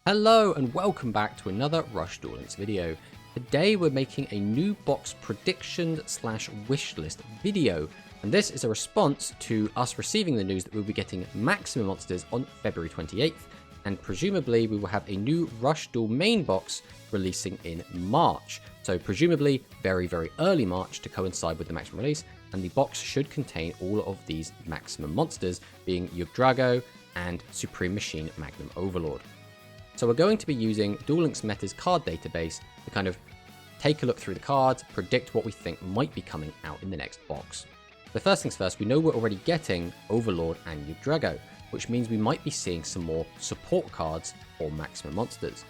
Hello and welcome back to another Rush Duel Links video. Today we're making a new box prediction slash wish list video, and this is a response to us receiving the news that we'll be getting maximum monsters on February 28th, and presumably we will have a new Rush Duel main box releasing in March. So presumably very early March to coincide with the maximum release, and the box should contain all of these maximum monsters, being yugioh and Supreme Machine Magnum Overlord. So we're going to be using Duel Links Meta's card database to kind of take a look through the cards, predict what we think might be coming out in the next box. The first things first, we know we're already getting Overlord and yugioh, which means we might be seeing some more support cards for maximum monsters.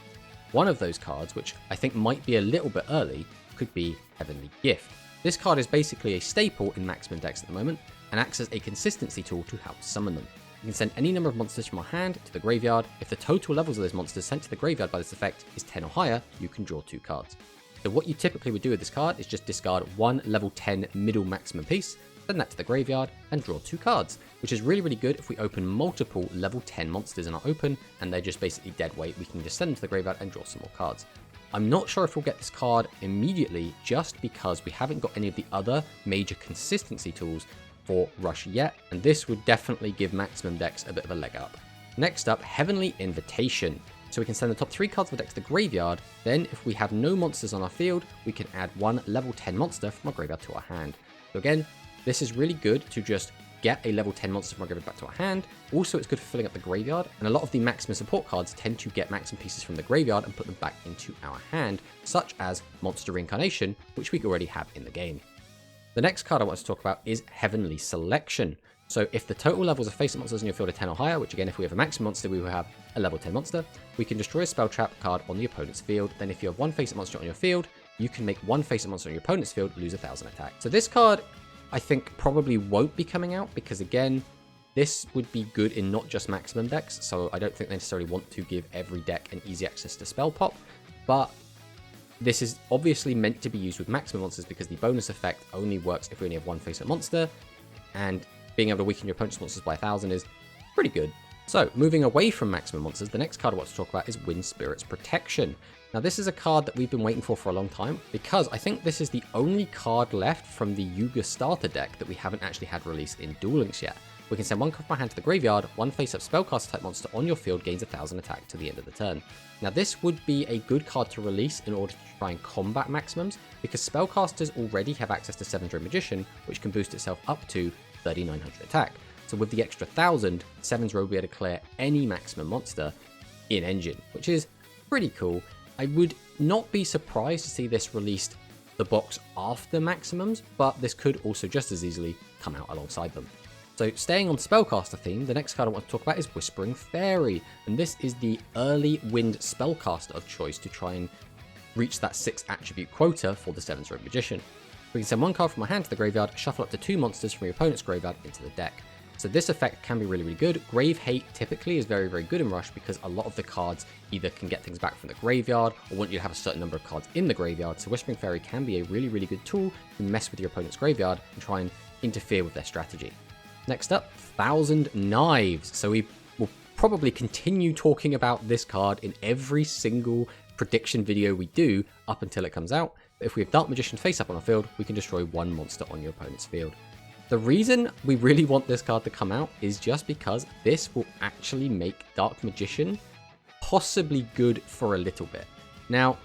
One of those cards, which I think might be a little bit early, could be Heavenly Gift. This card is basically a staple in maximum decks at the moment and acts as a consistency tool to help summon them. You can send any number of monsters from our hand to the graveyard. If the total levels of those monsters sent to the graveyard by this effect is 10 or higher, you can draw 2 cards. So what you typically would do with this card is just discard one level 10 middle maximum piece, send that to the graveyard, and draw 2 cards, which is really good if we open multiple level 10 monsters in our open, and they're just basically dead weight. We can just send them to the graveyard and draw some more cards. I'm not sure if we'll get this card immediately, just because we haven't got any of the other major consistency tools for Rush yet, and this would definitely give maximum decks a bit of a leg up. Next up, Heavenly Invitation. So we can send the top 3 cards of the deck to the graveyard, then if we have no monsters on our field, we can add one level 10 monster from our graveyard to our hand. So again, this is really good to just get a level 10 monster from our graveyard back to our hand. Also, it's good for filling up the graveyard, and a lot of the maximum support cards tend to get maximum pieces from the graveyard and put them back into our hand, such as Monster Reincarnation, which we already have in the game. The next card I want to talk about is Heavenly Selection. So if the total levels of face-up monsters in your field are 10 or higher, which again if we have a maximum monster we will have a level 10 monster, we can destroy a spell trap card on the opponent's field. Then if you have one face-up monster on your field, you can make one face-up monster on your opponent's field lose 1000 attack. So this card I think probably won't be coming out, because again this would be good in not just maximum decks, so I don't think they necessarily want to give every deck an easy access to spell pop, but this is obviously meant to be used with maximum monsters because the bonus effect only works if we only have one face-up monster, and being able to weaken your opponent's monsters by 1000 is pretty good. So, moving away from maximum monsters, the next card I want to talk about is Wind Spirit's Protection. Now this is a card that we've been waiting for a long time, because I think this is the only card left from the Yugioh starter deck that we haven't actually had released in Duel Links yet. We can send one card from our hand to the graveyard, one face-up spellcaster type monster on your field gains 1000 attack to the end of the turn. Now this would be a good card to release in order to try and combat maximums, because spellcasters already have access to 7th Road Magician, which can boost itself up to 3900 attack. So with the extra 1000, 7th Road will be able to clear any maximum monster in Engine, which is pretty cool. I would not be surprised to see this released the box after maximums, but this could also just as easily come out alongside them. So staying on spellcaster theme, the next card I want to talk about is Whispering Fairy, and this is the early wind spellcaster of choice to try and reach that 6 attribute quota for the 7th Road Magician. We can send one card from our hand to the graveyard, shuffle up to 2 monsters from your opponent's graveyard into the deck. So this effect can be really good. Grave Hate typically is very good in Rush, because a lot of the cards either can get things back from the graveyard or want you to have a certain number of cards in the graveyard, so Whispering Fairy can be a really good tool to mess with your opponent's graveyard and try and interfere with their strategy. Next up, Thousand Knives. So we will probably continue talking about this card in every single prediction video we do up until it comes out. But if we have Dark Magician face up on our field, we can destroy one monster on your opponent's field. The reason we really want this card to come out is just because this will actually make Dark Magician possibly good for a little bit. Now,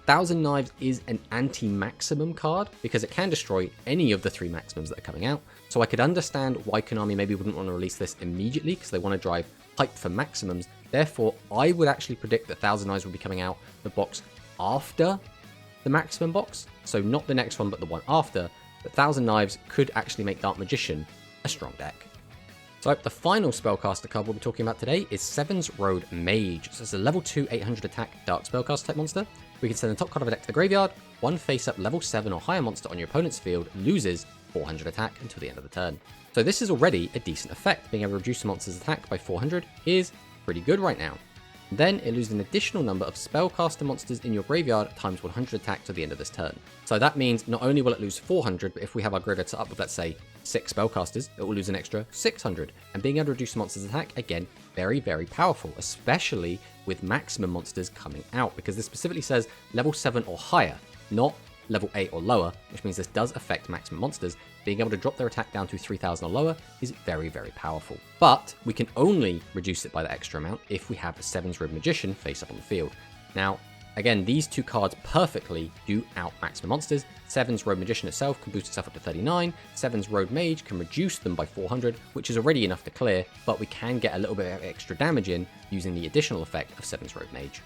Thousand Knives is an anti-maximum card because it can destroy any of the 3 maximums that are coming out. So I could understand why Konami maybe wouldn't want to release this immediately, because they want to drive hype for maximums. Therefore, I would actually predict that Thousand Knives will be coming out the box after the maximum box. So not the next one, but the one after. But Thousand Knives could actually make Dark Magician a strong deck. So the final spellcaster card we'll be talking about today is 7th Road Mage. So it's a level 2 800 attack dark spellcaster type monster. We can send the top card of a deck to the graveyard, one face-up level 7 or higher monster on your opponent's field loses 400 attack until the end of the turn. So this is already a decent effect. Being able to reduce a monster's attack by 400 is pretty good right now. Then it loses an additional number of spellcaster monsters in your graveyard times 100 attack to the end of this turn. So that means not only will it lose 400, but if we have our graveyard set up with, let's say, 6 spellcasters, it will lose an extra 600. And being able to reduce the monster's attack, again, very, very powerful, especially with maximum monsters coming out, because this specifically says level 7 or higher, not level 8 or lower, which means this does affect maximum monsters. Being able to drop their attack down to 3000 or lower is very, very powerful. But we can only reduce it by the extra amount if we have a 7's Rogue Magician face up on the field. Now, again, these two cards perfectly do out maximum monsters. 7's Rogue Magician itself can boost itself up to 39, 7's Rogue Mage can reduce them by 400, which is already enough to clear, but we can get a little bit of extra damage in using the additional effect of 7's Rogue Mage.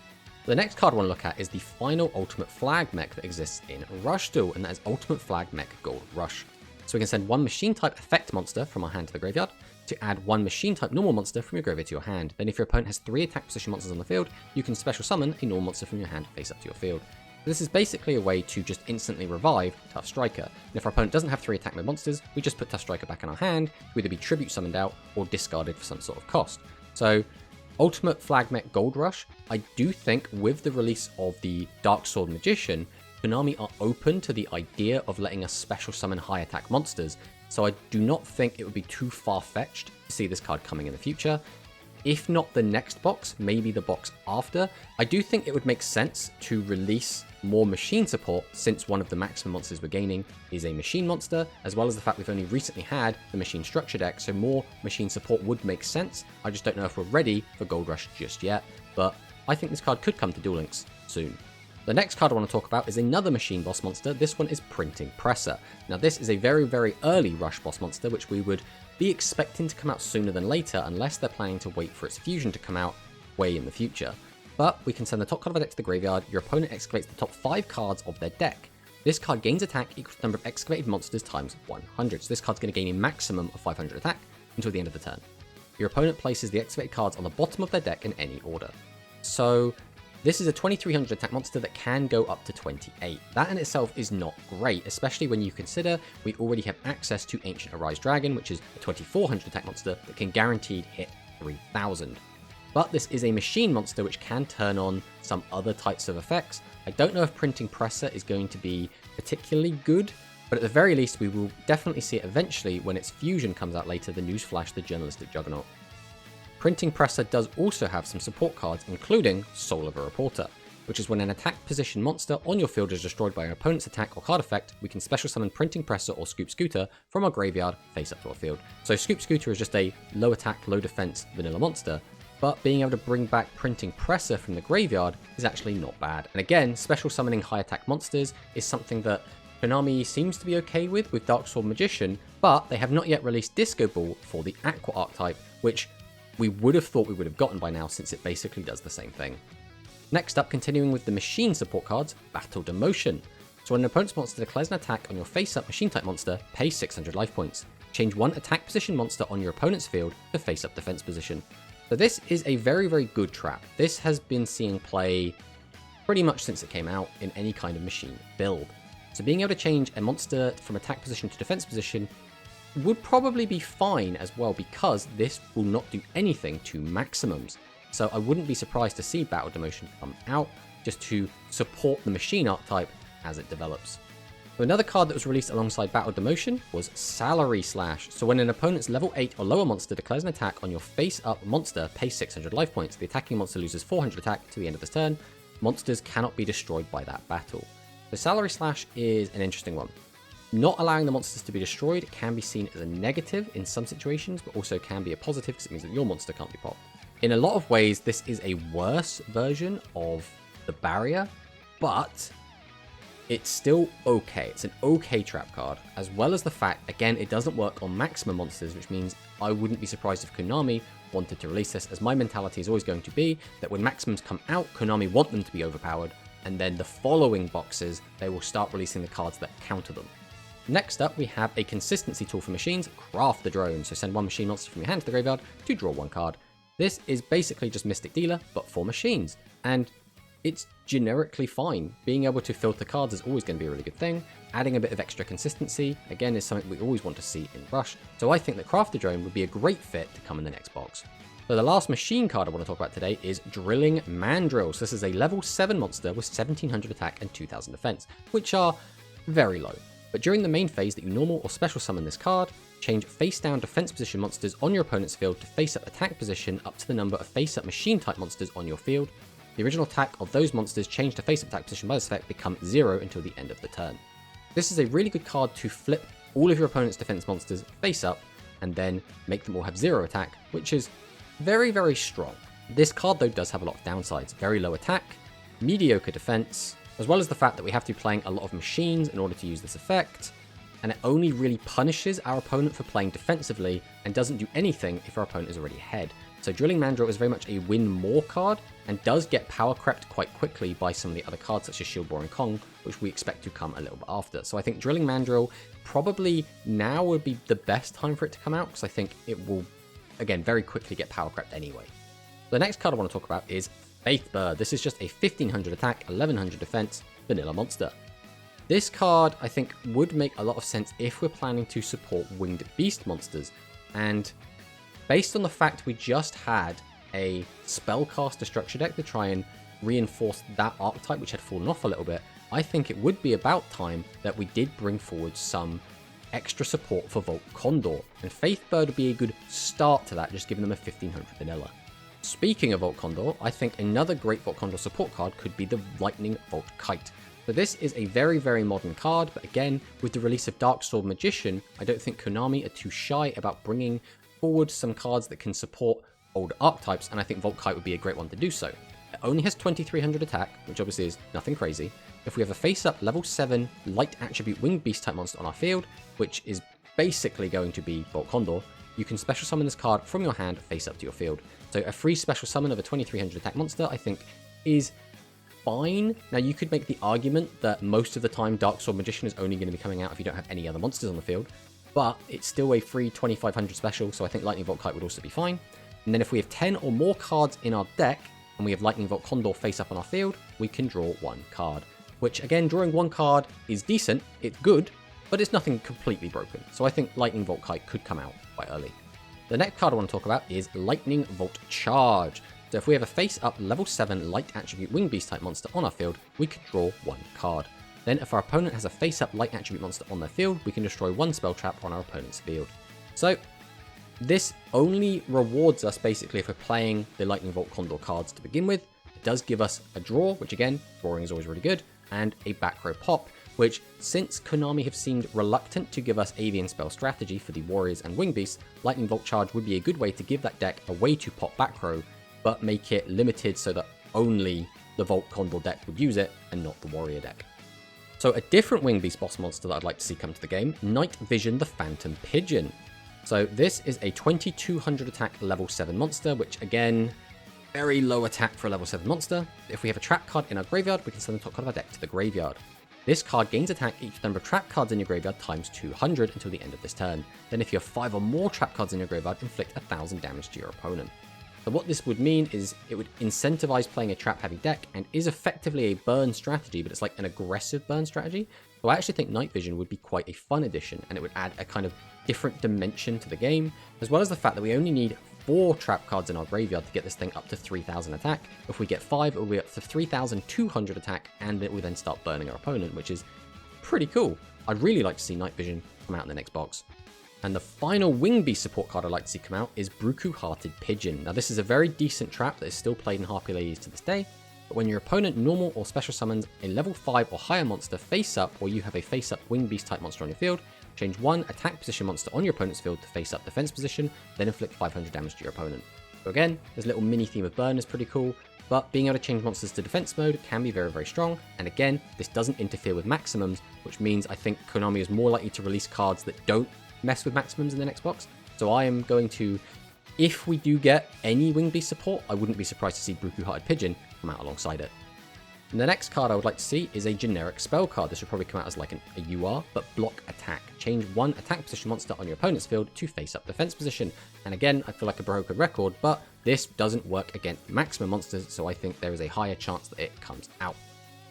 The next card I want to look at is the final Ultimate Flag mech that exists in Rush Duel, and that is Ultimate Flag Mech Gold Rush. So we can send one machine type effect monster from our hand to the graveyard to add one machine type normal monster from your graveyard to your hand. Then if your opponent has 3 attack position monsters on the field, you can special summon a normal monster from your hand face up to your field. This is basically a way to just instantly revive Tough Striker. And if our opponent doesn't have 3 attack mode monsters, we just put Tough Striker back in our hand to either be tribute summoned out or discarded for some sort of cost. So Ultimate Flag Mech Gold Rush, I do think with the release of the Dark Sword Magician, Konami are open to the idea of letting us special summon high attack monsters, so I do not think it would be too far-fetched to see this card coming in the future. If not the next box, maybe the box after. I do think it would make sense to release more machine support, since one of the maximum monsters we're gaining is a machine monster, as well as the fact we've only recently had the machine structure deck, so more machine support would make sense. I just don't know if we're ready for Gold Rush just yet, but I think this card could come to Duel Links soon. The next card I want to talk about is another machine boss monster. This one is Printing Presser. Now this is a very, very early Rush boss monster, which we would be expecting to come out sooner than later, unless they're planning to wait for its fusion to come out way in the future. But we can send the top card of our deck to the graveyard, your opponent excavates the top 5 cards of their deck. This card gains attack equal to the number of excavated monsters times 100, so this card's going to gain a maximum of 500 attack until the end of the turn. Your opponent places the excavated cards on the bottom of their deck in any order. So this is a 2300 attack monster that can go up to 28. That in itself is not great, especially when you consider we already have access to Ancient Arise Dragon, which is a 2400 attack monster that can guaranteed hit 3000. But this is a machine monster which can turn on some other types of effects. I don't know if Printing Presser is going to be particularly good, but at the very least we will definitely see it eventually when its fusion comes out later, the Newsflash, the Journalistic Juggernaut. Printing Presser does also have some support cards, including Soul of a Reporter, which is when an attack position monster on your field is destroyed by an opponent's attack or card effect, we can special summon Printing Presser or Scoop Scooter from our graveyard face up to our field. So Scoop Scooter is just a low attack, low defense vanilla monster, but being able to bring back Printing Presser from the graveyard is actually not bad. And again, special summoning high attack monsters is something that Konami seems to be okay with Dark Sword Magician, but they have not yet released Disco Ball for the Aqua archetype, which we would have thought we would have gotten by now, since it basically does the same thing. Next up, continuing with the machine support cards, Battle Demotion. So when an opponent's monster declares an attack on your face-up machine type monster, pay 600 life points. Change one attack position monster on your opponent's field to face-up defense position. So this is a very, very good trap. This has been seeing play pretty much since it came out in any kind of machine build. So being able to change a monster from attack position to defense position would probably be fine as well, because this will not do anything to maximums. So I wouldn't be surprised to see Battle Demotion come out just to support the machine archetype as it develops. So another card that was released alongside Battle Demotion was Salary Slash. So when an opponent's level 8 or lower monster declares an attack on your face-up monster, pay 600 life points. The attacking monster loses 400 attack to the end of this turn. Monsters cannot be destroyed by that battle. The Salary Slash is an interesting one. Not allowing the monsters to be destroyed can be seen as a negative in some situations, but also can be a positive because it means that your monster can't be popped. In a lot of ways, this is a worse version of the barrier, but it's still okay. It's an okay trap card, as well as the fact, again, it doesn't work on maximum monsters, which means I wouldn't be surprised if Konami wanted to release this, as my mentality is always going to be that when maximums come out, Konami want them to be overpowered, and then the following boxes, they will start releasing the cards that counter them. Next up, we have a consistency tool for machines, Craft the Drone. So send one machine monster from your hand to the graveyard to draw one card. This is basically just Mystic Dealer, but for machines. And it's generically fine. Being able to filter cards is always going to be a really good thing. Adding a bit of extra consistency, again, is something we always want to see in Rush. So I think that Craft the Drone would be a great fit to come in the next box. So the last machine card I want to talk about today is Drilling Mandrill. So this is a level 7 monster with 1700 attack and 2000 defense, which are very low. But during the main phase that you normal or special summon this card, change face down defense position monsters on your opponent's field to face up attack position up to the number of face up machine type monsters on your field. The original attack of those monsters changed to face up attack position by this effect become 0 until the end of the turn. This is a really good card to flip all of your opponent's defense monsters face up and then make them all have 0 attack, which is very, very strong. This card though does have a lot of downsides. Very low attack, mediocre defense, as well as the fact that we have to be playing a lot of machines in order to use this effect, and it only really punishes our opponent for playing defensively and doesn't do anything if our opponent is already ahead. So Drilling Mandrill is very much a win more card and does get power crept quite quickly by some of the other cards such as Shield Boar and Kong, which we expect to come a little bit after. So I think Drilling Mandrill probably now would be the best time for it to come out, because I think it will, again, very quickly get power crept anyway. The next card I want to talk about is Faithbird. This is just a 1500 attack, 1100 defense vanilla monster. This card I think would make a lot of sense if we're planning to support winged beast monsters, and based on the fact we just had a spellcaster structure deck to try and reinforce that archetype which had fallen off a little bit, I think it would be about time that we did bring forward some extra support for Volt Condor, and Faithbird would be a good start to that, just giving them a 1500 vanilla. Speaking of Volt Condor, I think another great Volt Condor support card could be the Lightning Volt Kite. So this is a very, very modern card, but again, with the release of Dark Sword Magician, I don't think Konami are too shy about bringing forward some cards that can support old archetypes, and I think Volt Kite would be a great one to do so. It only has 2300 attack, which obviously is nothing crazy. If we have a face-up level 7 light attribute winged beast type monster on our field, which is basically going to be Volt Condor, you can special summon this card from your hand face up to your field. So a free special summon of a 2300 attack monster I think is fine. Now you could make the argument that most of the time Dark Sword Magician is only going to be coming out if you don't have any other monsters on the field, but it's still a free 2500 special, so I think Lightning Volt Kite would also be fine. And then if we have 10 or more cards in our deck, and we have Lightning Volt Condor face up on our field, we can draw 1 card. Which again, drawing 1 card is decent, it's good, but it's nothing completely broken. So I think Lightning Volt Kite could come out quite early. The next card I want to talk about is Lightning Volt Charge. So if we have a face-up level 7 light attribute winged beast type monster on our field, we can draw 1 card. Then if our opponent has a face-up light attribute monster on their field, we can destroy 1 spell trap on our opponent's field. So this only rewards us basically if we're playing the Lightning Volt Condor cards to begin with. It does give us a draw, which again, drawing is always really good, and a back row pop, which since Konami have seemed reluctant to give us avian spell strategy for the warriors and wing beasts, Lightning Volt Charge would be a good way to give that deck a way to pop back row, but make it limited so that only the Volt Condor deck would use it and not the warrior deck. So a different wing beast boss monster that I'd like to see come to the game, Night Vision the Phantom Pigeon. So this is a 2200 attack level 7 monster, which again, very low attack for a level 7 monster. If we have a trap card in our graveyard, we can send the top card of our deck to the graveyard. This card gains attack each number of trap cards in your graveyard times 200 until the end of this turn. Then if you have 5 or more trap cards in your graveyard, inflict 1000 damage to your opponent. So what this would mean is it would incentivize playing a trap heavy deck and is effectively a burn strategy, but it's like an aggressive burn strategy. So I actually think Night Vision would be quite a fun addition, and it would add a kind of different dimension to the game, as well as the fact that we only need 4 trap cards in our graveyard to get this thing up to 3000 attack. If we get 5, it will be up to 3200 attack, and it will then start burning our opponent, which is pretty cool. I'd really like to see Night Vision come out in the next box. And the final wing beast support card I'd like to see come out is Bruku Hearted Pigeon. Now this is a very decent trap that is still played in Harpy Ladies to this day, but when your opponent normal or special summons a level 5 or higher monster face up, or you have a face up wing beast type monster on your field, change 1 attack position monster on your opponent's field to face up defense position, then inflict 500 damage to your opponent. So again, this little mini theme of burn is pretty cool, but being able to change monsters to defense mode can be very, very strong. And again, this doesn't interfere with maximums, which means I think Konami is more likely to release cards that don't mess with maximums in the next box. So I am going to, if we do get any wing beast support, I wouldn't be surprised to see Bruku Hearted Pigeon come out alongside it. And the next card I would like to see is a generic spell card. This would probably come out as like a UR, but block attack. Change 1 attack position monster on your opponent's field to face up defense position. And again, I feel like a broken record, but this doesn't work against maximum monsters, so I think there is a higher chance that it comes out.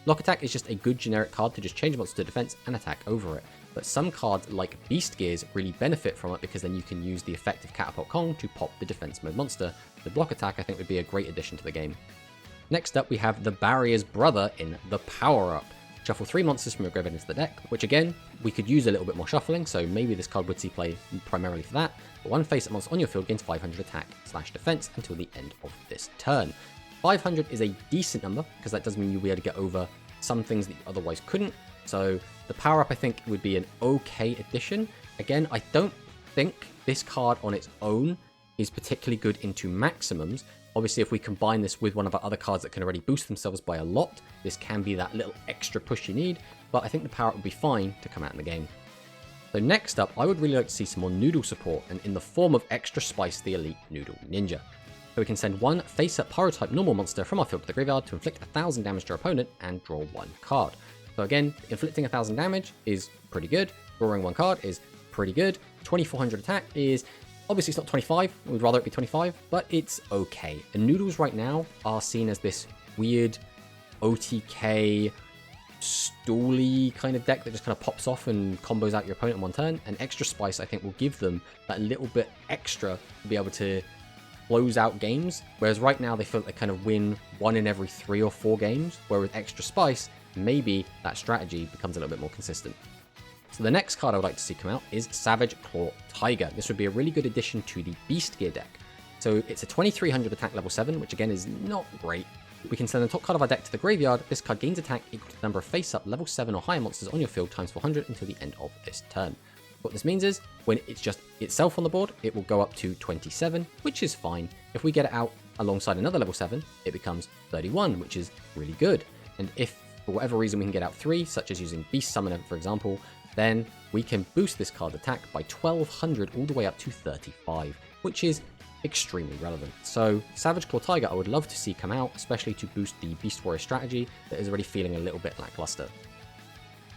Block attack is just a good generic card to just change monster to defense and attack over it. but some cards like Beast Gears really benefit from it because then you can use the effect of Catapult Kong to pop the defense mode monster. The block attack I think would be a great addition to the game. Next up we have the Barrier's brother in the Power Up. Shuffle 3 monsters from your graveyard into the deck, which again, we could use a little bit more shuffling, so maybe this card would see play primarily for that. But one face-up monster on your field gains 500 attack/defense until the end of this turn. 500 is a decent number, because that does mean you'll be able to get over some things that you otherwise couldn't. So the Power Up I think would be an okay addition. Again, I don't think this card on its own is particularly good into maximums. Obviously, if we combine this with one of our other cards that can already boost themselves by a lot, this can be that little extra push you need, but I think the Power Up would be fine to come out in the game. So next up, I would really like to see some more Noodle support, and in the form of Extra Spice the Elite Noodle Ninja. So we can send one face-up Pyro-type normal monster from our field to the graveyard to inflict 1000 damage to our opponent and draw 1 card. So again, inflicting 1000 damage is pretty good, drawing 1 card is pretty good, 2400 attack is... Obviously, it's not 25, we'd rather it be 25, but it's okay. And Noodles right now are seen as this weird OTK, stooly kind of deck that just kind of pops off and combos out your opponent in one turn. And Extra Spice, I think, will give them that little bit extra to be able to close out games. Whereas right now, they feel like they kind of win 1 in every 3 or 4 games. Whereas with Extra Spice, maybe that strategy becomes a little bit more consistent. So the next card I would like to see come out is Savage Claw Tiger. This would be a really good addition to the Beast Gear deck. So it's a 2300 attack level 7, which again is not great. We can send the top card of our deck to the graveyard. This card gains attack equal to the number of face-up level 7 or higher monsters on your field times 400 until the end of this turn. What this means is, when it's just itself on the board, it will go up to 27, which is fine. If we get it out alongside another level 7, it becomes 31, which is really good. And if for whatever reason we can get out 3, such as using Beast Summoner for example, then we can boost this card's attack by 1200 all the way up to 35, which is extremely relevant. So Savage Claw Tiger I would love to see come out, especially to boost the Beast Warrior strategy that is already feeling a little bit lackluster.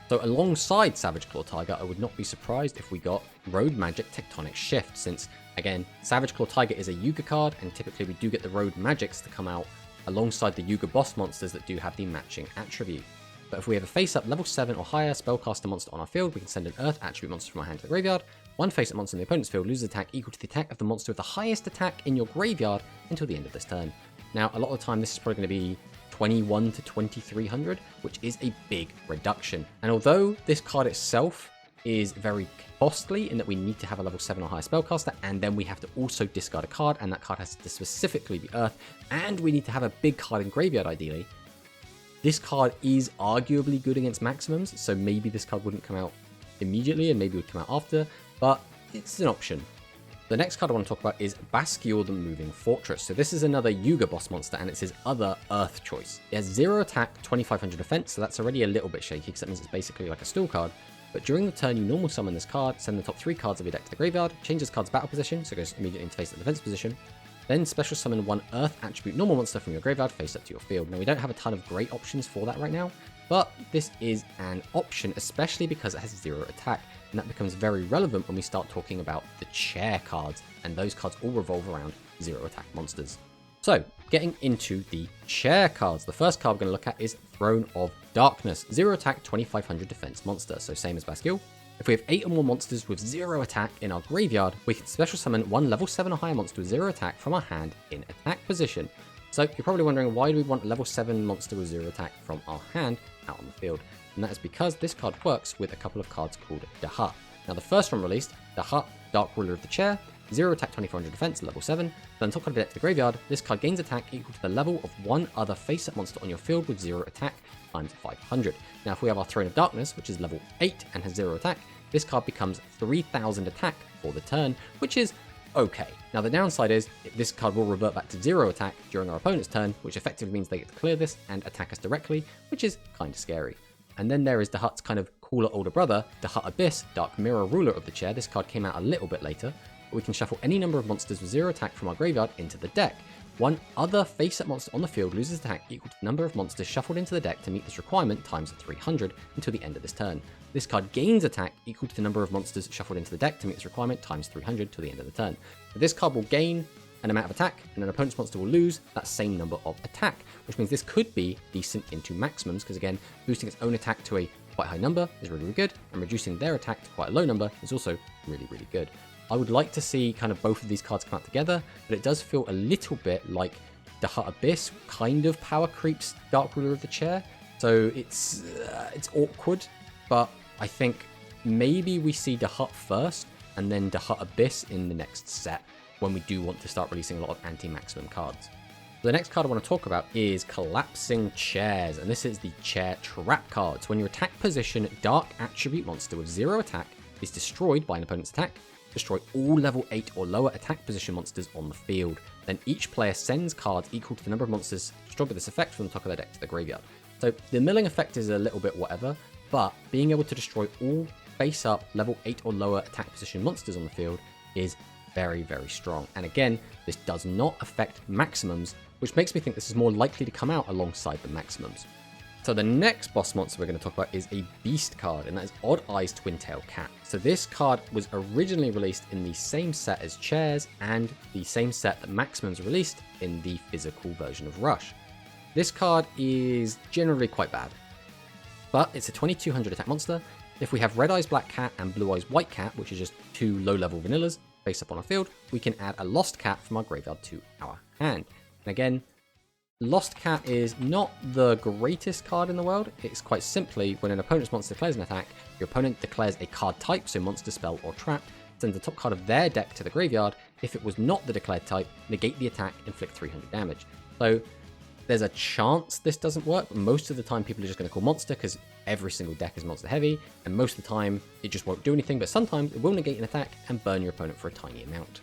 So alongside Savage Claw Tiger, I would not be surprised if we got Road Magic Tectonic Shift, since again, Savage Claw Tiger is a Yuga card, and typically we do get the Road Magics to come out alongside the Yuga boss monsters that do have the matching attribute. But if we have a face-up level 7 or higher spellcaster monster on our field, we can send an Earth attribute monster from our hand to the graveyard. One face-up monster in the opponent's field loses attack equal to the attack of the monster with the highest attack in your graveyard until the end of this turn. Now, a lot of the time, this is probably going to be 21 to 2300, which is a big reduction. And although this card itself is very costly in that we need to have a level 7 or higher spellcaster, and then we have to also discard a card, and that card has to specifically be Earth, and we need to have a big card in graveyard ideally, this card is arguably good against maximums, so maybe this card wouldn't come out immediately and maybe it would come out after, but it's an option. The next card I want to talk about is Basquior the Moving Fortress. So this is another Yuga boss monster, and it's his other Earth choice. It has 0 attack, 2500 defense, so that's already a little bit shaky because that means it's basically like a stool card. But during the turn you normal summon this card, send the top 3 cards of your deck to the graveyard, change this card's battle position, so it goes immediately into face-up defense position, then special summon 1 Earth attribute normal monster from your graveyard face up to your field. Now we don't have a ton of great options for that right now, but this is an option, especially because it has 0 attack, and that becomes very relevant when we start talking about the chair cards, and those cards all revolve around 0 attack monsters. So, getting into the chair cards, the first card we're going to look at is Throne of Darkness, 0 attack, 2500 defense monster, so same as Basquior. If we have 8 or more monsters with 0 attack in our graveyard, we can special summon 1 level 7 or higher monster with 0 attack from our hand in attack position. So you're probably wondering, why do we want a level 7 monster with 0 attack from our hand out on the field? And that is because this card works with a couple of cards called Dahut. Now the first one released, Dahut, Dark Ruler of the Chair, 0 attack, 2400 defense, level 7. Then top card of the deck to the graveyard, this card gains attack equal to the level of 1 other face-up monster on your field with 0 attack times 500. Now if we have our Throne of Darkness, which is level 8 and has 0 attack, this card becomes 3000 attack for the turn, which is okay. Now the downside is, this card will revert back to 0 attack during our opponent's turn, which effectively means they get to clear this and attack us directly, which is kind of scary. And then there is Dahut's kind of cooler older brother, Dahut Abyss, Dark Mirror Ruler of the Chair. This card came out a little bit later, but we can shuffle any number of monsters with 0 attack from our graveyard into the deck. 1 other face-up monster on the field loses attack equal to the number of monsters shuffled into the deck to meet this requirement times 300 until the end of this turn. This card gains attack equal to the number of monsters shuffled into the deck to meet this requirement times 300 till the end of the turn. But this card will gain an amount of attack, and an opponent's monster will lose that same number of attack, which means this could be decent into maximums, because again, boosting its own attack to a quite a high number is really, really good, and reducing their attack to quite a low number is also really, really good. I would like to see kind of both of these cards come out together, but it does feel a little bit like the Hut Abyss kind of power creeps Dark Ruler of the Chair. So it's awkward, but I think maybe we see the Hut first and then the Hut Abyss in the next set when we do want to start releasing a lot of anti-maximum cards. The next card I want to talk about is Collapsing Chairs, and this is the Chair Trap card. So when your attack position Dark Attribute monster with 0 attack is destroyed by an opponent's attack, destroy all level 8 or lower attack position monsters on the field. Then each player sends cards equal to the number of monsters destroyed by this effect from the top of their deck to the graveyard. So the milling effect is a little bit whatever, but being able to destroy all face up level 8 or lower attack position monsters on the field is very, very strong. And again, this does not affect maximums, which makes me think this is more likely to come out alongside the maximums. So the next boss monster we're going to talk about is a beast card, and that is Odd Eyes Twin-Tail Cat. So this card was originally released in the same set as Chairs and the same set that Maximums released in the physical version of Rush. This card is generally quite bad, but it's a 2200 attack monster. If we have Red Eyes Black Cat and Blue Eyes White Cat, which is just 2 low-level vanillas face up on our field, we can add a Lost Cat from our graveyard to our hand. And again, Lost Cat is not the greatest card in the world. It's quite simply, when an opponent's monster declares an attack, your opponent declares a card type, so monster, spell, or trap, sends the top card of their deck to the graveyard. If it was not the declared type, negate the attack, inflict 300 damage. So there's a chance this doesn't work, but most of the time people are just going to call monster because every single deck is monster heavy, and most of the time it just won't do anything, but sometimes it will negate an attack and burn your opponent for a tiny amount.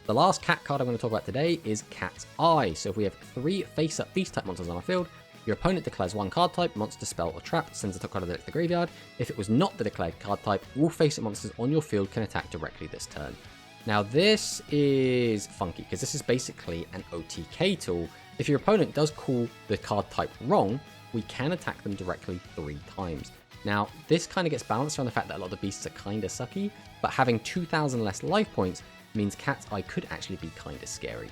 The last cat card I'm going to talk about today is Cat's Eye. So if we have 3 face-up beast-type monsters on our field, your opponent declares 1 card type, monster, spell, or trap, sends the top card of the deck to the graveyard. If it was not the declared card type, all face-up monsters on your field can attack directly this turn. Now this is funky, because this is basically an OTK tool. If your opponent does call the card type wrong, we can attack them directly 3 times. Now, this kind of gets balanced around the fact that a lot of the beasts are kind of sucky, but having 2,000 less life points means Cat's Eye could actually be kind of scary.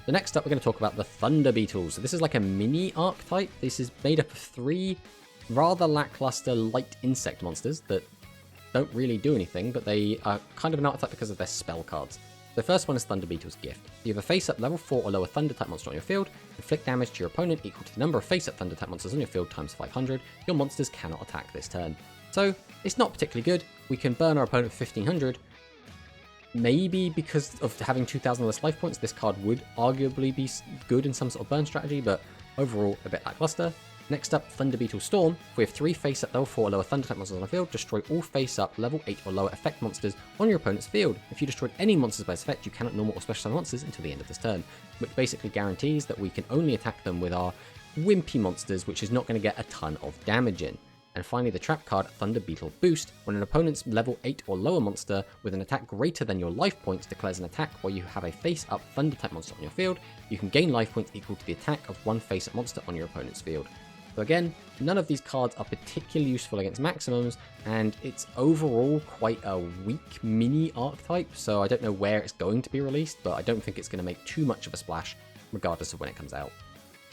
The next up, we're going to talk about the Thunder Beetles. So this is like a mini archetype. This is made up of 3 rather lackluster light insect monsters that don't really do anything, but they are kind of an archetype because of their spell cards. The first one is Thunder Beetle's Gift. You have a face-up level 4 or lower Thunder-type monster on your field. Inflict damage to your opponent equal to the number of face-up Thunder-type monsters on your field times 500. Your monsters cannot attack this turn. So, it's not particularly good. We can burn our opponent for 1500. Maybe because of having 2,000 less life points, this card would arguably be good in some sort of burn strategy, but overall a bit lackluster. Next up, Thunder Beetle Storm. If we have 3 face-up level 4 or lower Thunder-type monsters on the field, destroy all face-up level 8 or lower effect monsters on your opponent's field. If you destroyed any monsters by this effect, you cannot normal or special summon monsters until the end of this turn, which basically guarantees that we can only attack them with our wimpy monsters, which is not going to get a ton of damage in. And finally, the trap card, Thunder Beetle Boost. When an opponent's level 8 or lower monster with an attack greater than your life points declares an attack while you have a face-up Thunder-type monster on your field, you can gain life points equal to the attack of 1 face-up monster on your opponent's field. So again, none of these cards are particularly useful against maximums, and it's overall quite a weak mini archetype, so I don't know where it's going to be released, but I don't think it's going to make too much of a splash, regardless of when it comes out.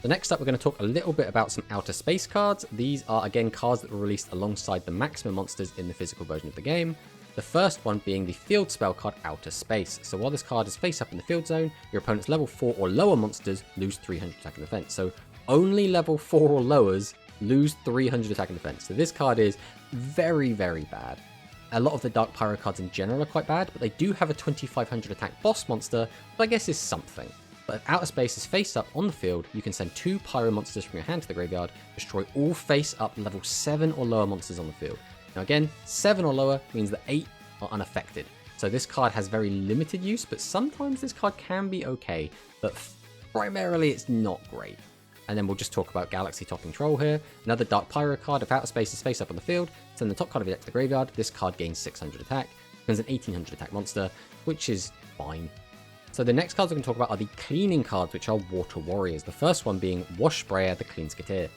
The next up, we're going to talk a little bit about some outer space cards. These are, again, cards that were released alongside the maximum monsters in the physical version of the game. The first one being the field spell card, Outer Space. So while this card is face up in the field zone, your opponent's level 4 or lower monsters lose 300 attack and defense. So only level 4 or lowers lose 300 attack and defense. So this card is very, very bad. A lot of the Dark Pyro cards in general are quite bad, but they do have a 2500 attack boss monster, which I guess is something. But if Outer Space is face up on the field, you can send 2 Pyro monsters from your hand to the graveyard, destroy all face up level 7 or lower monsters on the field. Now again, 7 or lower means that 8 are unaffected. So this card has very limited use, but sometimes this card can be okay, but primarily it's not great. And then we'll just talk about Galaxy Topping Troll here. Another Dark Pyro card. If Outer Space is face up on the field, send the top card of your deck to the graveyard. This card gains 600 attack, becomes an 1800 attack monster, which is fine. So the next cards we're going to talk about are the cleaning cards, which are Water Warriors. The first one being Wash Sprayer, the Clean Skateer.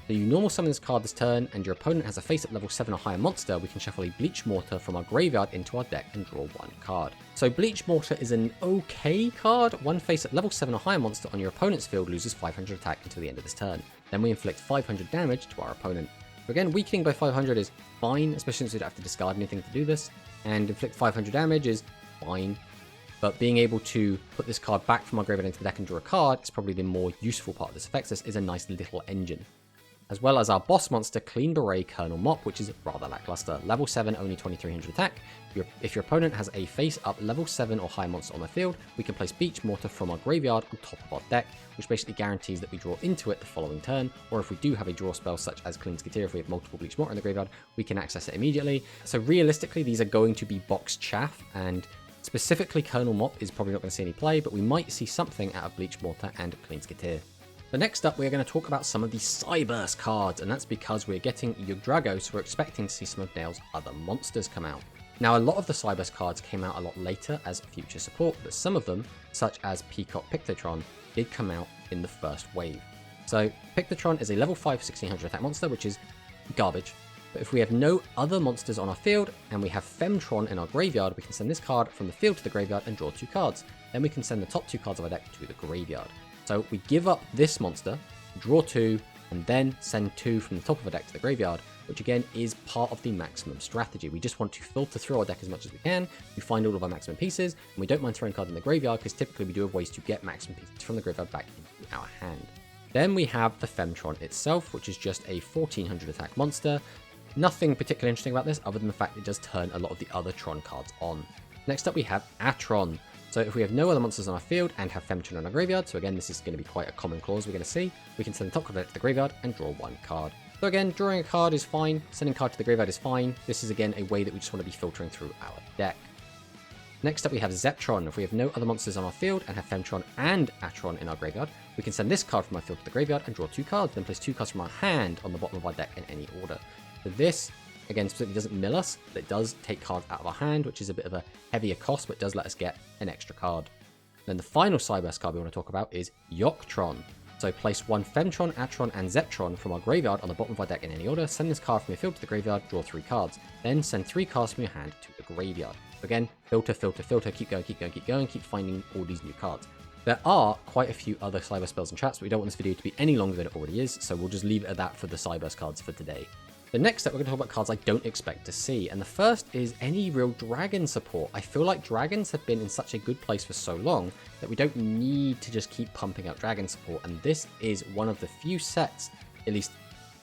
So you normal summon this card this turn, and your opponent has a face-up level 7 or higher monster, we can shuffle a Bleach Mortar from our graveyard into our deck and draw 1 card. So Bleach Mortar is an okay card. 1 face-up level 7 or higher monster on your opponent's field loses 500 attack until the end of this turn. Then we inflict 500 damage to our opponent. Again, weakening by 500 is fine, especially since we don't have to discard anything to do this, and inflict 500 damage is fine, but being able to put this card back from our graveyard into the deck and draw a card is probably the more useful part of this effect. This is a nice little engine. As well as our boss monster, Clean Beret Colonel Mop, which is rather lackluster. Level 7, only 2300 attack. If your opponent has a face-up level 7 or higher monster on the field, we can place Beach Mortar from our graveyard on top of our deck, which basically guarantees that we draw into it the following turn, or if we do have a draw spell such as Clean Skateer, if we have multiple Bleach Mortar in the graveyard, we can access it immediately. So realistically, these are going to be box chaff, and specifically Colonel Mop is probably not going to see any play, but we might see something out of Bleach Mortar and Clean Skateer. So next up, we're going to talk about some of the Cyburst cards, and that's because we're getting yugioh, so we're expecting to see some of Nail's other monsters come out. Now, a lot of the Cyburst cards came out a lot later as future support, but some of them, such as Peacock Pictotron, did come out in the first wave. So Pictotron is a level 5 1600 attack monster, which is garbage. But if we have no other monsters on our field, and we have Femtron in our graveyard, we can send this card from the field to the graveyard and draw 2 cards. Then we can send the top 2 cards of our deck to the graveyard. So we give up this monster, draw 2, and then send 2 from the top of our deck to the graveyard, which again is part of the maximum strategy. We just want to filter through our deck as much as we can, we find all of our maximum pieces, and we don't mind throwing cards in the graveyard because typically we do have ways to get maximum pieces from the graveyard back into our hand. Then we have the Femtron itself, which is just a 1400 attack monster. Nothing particularly interesting about this other than the fact it does turn a lot of the other Tron cards on. Next up we have Atron. So if we have no other monsters on our field and have Femtron in our graveyard, so again this is going to be quite a common clause we're going to see, we can send the top card of it to the graveyard and draw 1 card. So again, drawing a card is fine, sending a card to the graveyard is fine. This is again a way that we just want to be filtering through our deck. Next up we have Zeptron. If we have no other monsters on our field and have Femtron and Atron in our graveyard, we can send this card from our field to the graveyard and draw 2 cards, then place 2 cards from our hand on the bottom of our deck in any order. So this, again, specifically doesn't mill us, but it does take cards out of our hand, which is a bit of a heavier cost, but does let us get an extra card. Then the final Cyburst card we want to talk about is Yoghtron. So place 1 Femtron, Atron, and Zeptron from our graveyard on the bottom of our deck in any order, send this card from your field to the graveyard, draw 3 cards. Then send 3 cards from your hand to the graveyard. Again, filter, filter, filter, keep going, keep going, keep going, keep finding all these new cards. There are quite a few other Cyburst spells and traps, but we don't want this video to be any longer than it already is, so we'll just leave it at that for the Cyburst cards for today. The next up, we're going to talk about cards I don't expect to see, and the first is any real dragon support. I feel like dragons have been in such a good place for so long that we don't need to just keep pumping out dragon support, and this is one of the few sets, at least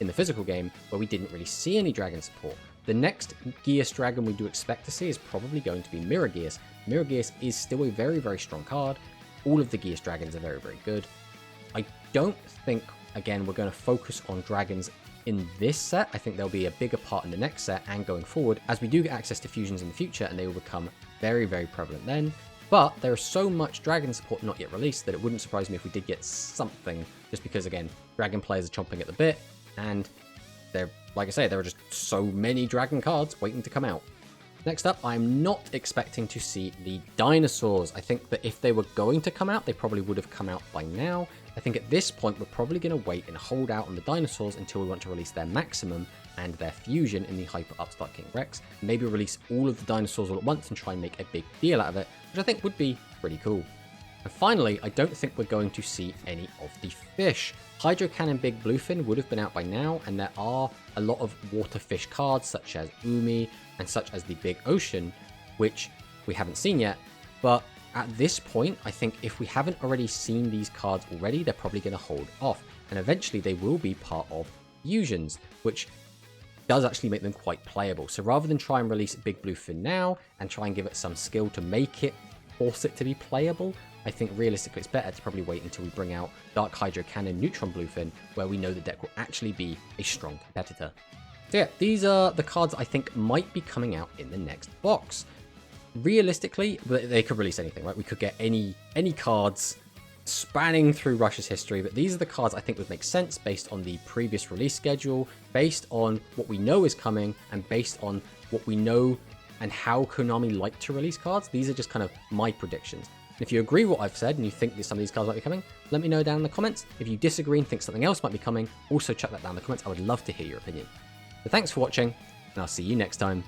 in the physical game, where we didn't really see any dragon support. The next Geas dragon we do expect to see is probably going to be Mirror Geas. Mirror Geas is still a very, very strong card. All of the Geas dragons are very, very good. I don't think, again, we're going to focus on dragons in this set. I think they'll be a bigger part in the next set and going forward, as we do get access to fusions in the future and they will become very, very prevalent then. But there is so much dragon support not yet released that it wouldn't surprise me if we did get something, just because, again, dragon players are chomping at the bit, and they're, like I say, there are just so many dragon cards waiting to come out. Next up, I'm not expecting to see the dinosaurs. I think that if they were going to come out, they probably would have come out by now. I think at this point, we're probably going to wait and hold out on the dinosaurs until we want to release their maximum and their fusion in the Hyper Upstart King Rex. Maybe release all of the dinosaurs all at once and try and make a big deal out of it, which I think would be pretty cool. And finally, I don't think we're going to see any of the fish. Hydro Cannon Big Bluefin would have been out by now, and there are a lot of water fish cards such as Umi and such as the Big Ocean, which we haven't seen yet. But at this point, I think if we haven't already seen these cards already, they're probably going to hold off, and eventually they will be part of fusions, which does actually make them quite playable. So rather than try and release Big Bluefin now and try and give it some skill to make it, force it to be playable, I think realistically it's better to probably wait until we bring out Dark Hydro Cannon Neutron Bluefin, where we know the deck will actually be a strong competitor. So yeah, these are the cards I think might be coming out in the next box. Realistically, they could release anything, right? We could get any cards spanning through Rush's history, but these are the cards I think would make sense based on the previous release schedule, based on what we know is coming, and based on what we know and how Konami like to release cards. These are just kind of my predictions. If you agree with what I've said and you think that some of these cards might be coming, let me know down in the comments. If you disagree and think something else might be coming, also chuck that down in the comments. I would love to hear your opinion. So thanks for watching, and I'll see you next time.